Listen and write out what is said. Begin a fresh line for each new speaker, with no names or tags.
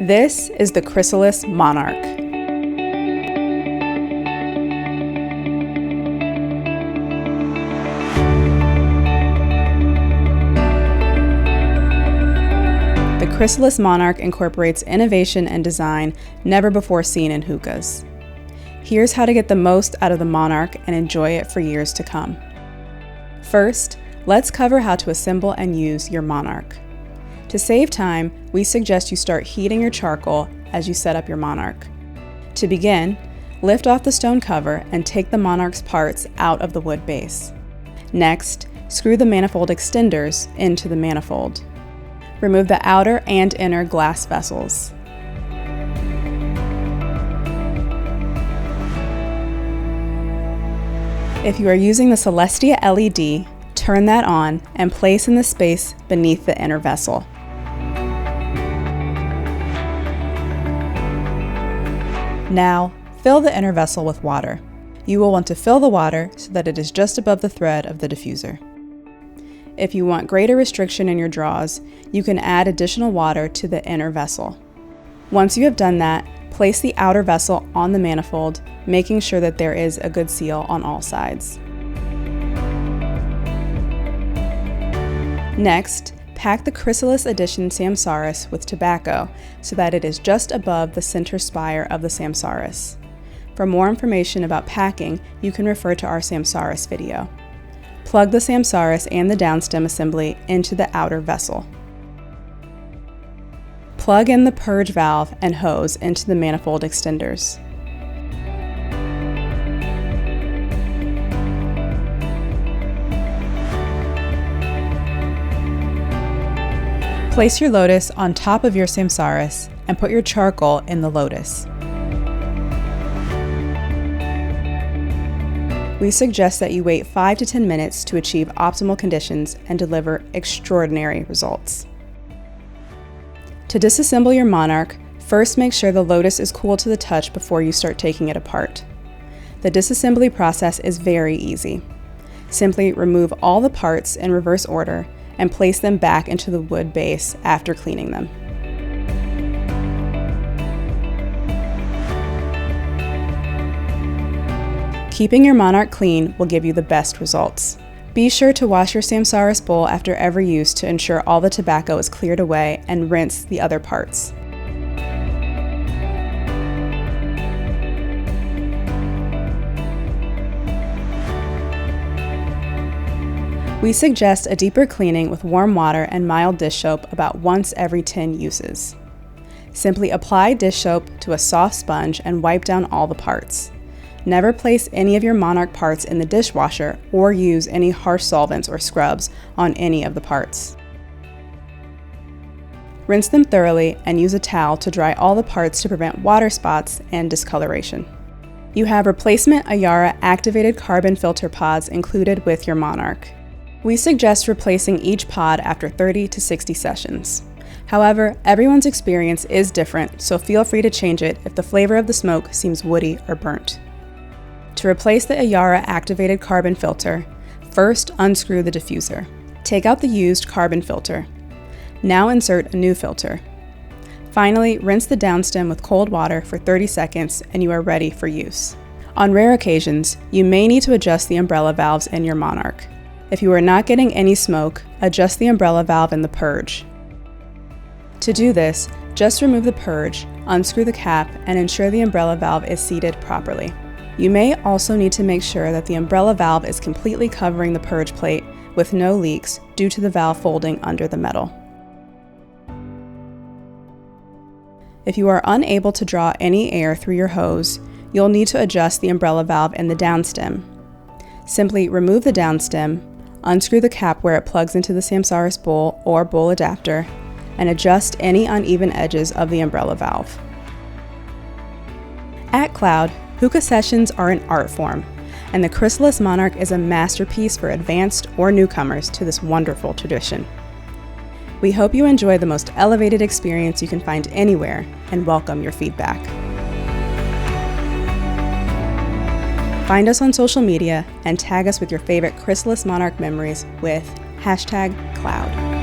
This is the Krysalis Monarch. The Krysalis Monarch incorporates innovation and design never before seen in hookahs. Here's how to get the most out of the Monarch and enjoy it for years to come. First, let's cover how to assemble and use your Monarch. To save time, we suggest you start heating your charcoal as you set up your Monarch. To begin, lift off the stone cover and take the Monarch's parts out of the wood base. Next, screw the manifold extenders into the manifold. Remove the outer and inner glass vessels. If you are using the Celestia LED, turn that on and place in the space beneath the inner vessel. Now, fill the inner vessel with water. You will want to fill the water so that it is just above the thread of the diffuser. If you want greater restriction in your draws, you can add additional water to the inner vessel. Once you have done that, place the outer vessel on the manifold, making sure that there is a good seal on all sides. Next, pack the Krysalis Edition Samsaris with tobacco so that it is just above the center spire of the Samsaris. For more information about packing, you can refer to our Samsaris video. Plug the Samsaris and the downstem assembly into the outer vessel. Plug in the purge valve and hose into the manifold extenders. Place your lotus on top of your Samsaris and put your charcoal in the lotus. We suggest that you wait 5 to 10 minutes to achieve optimal conditions and deliver extraordinary results. To disassemble your Monarch, first make sure the lotus is cool to the touch before you start taking it apart. The disassembly process is very easy. Simply remove all the parts in reverse order and place them back into the wood base after cleaning them. Keeping your Monarch clean will give you the best results. Be sure to wash your Samsaris bowl after every use to ensure all the tobacco is cleared away and rinse the other parts. We suggest a deeper cleaning with warm water and mild dish soap about once every 10 uses. Simply apply dish soap to a soft sponge and wipe down all the parts. Never place any of your Monarch parts in the dishwasher or use any harsh solvents or scrubs on any of the parts. Rinse them thoroughly and use a towel to dry all the parts to prevent water spots and discoloration. You have replacement Ayara activated carbon filter pods included with your Monarch. We suggest replacing each pod after 30 to 60 sessions. However, everyone's experience is different, so feel free to change it if the flavor of the smoke seems woody or burnt. To replace the Ayara activated carbon filter, first unscrew the diffuser. Take out the used carbon filter. Now insert a new filter. Finally, rinse the downstem with cold water for 30 seconds and you are ready for use. On rare occasions, you may need to adjust the umbrella valves in your Monarch. If you are not getting any smoke, adjust the umbrella valve in the purge. To do this, just remove the purge, unscrew the cap, and ensure the umbrella valve is seated properly. You may also need to make sure that the umbrella valve is completely covering the purge plate with no leaks due to the valve folding under the metal. If you are unable to draw any air through your hose, you'll need to adjust the umbrella valve in the downstem. Simply remove the downstem, unscrew the cap where it plugs into the Samsaris bowl or bowl adapter, and adjust any uneven edges of the umbrella valve. At Kaloud, hookah sessions are an art form, and the Krysalis Monarch is a masterpiece for advanced or newcomers to this wonderful tradition. We hope you enjoy the most elevated experience you can find anywhere and welcome your feedback. Find us on social media and tag us with your favorite Krysalis Monarch memories with #Kaloud.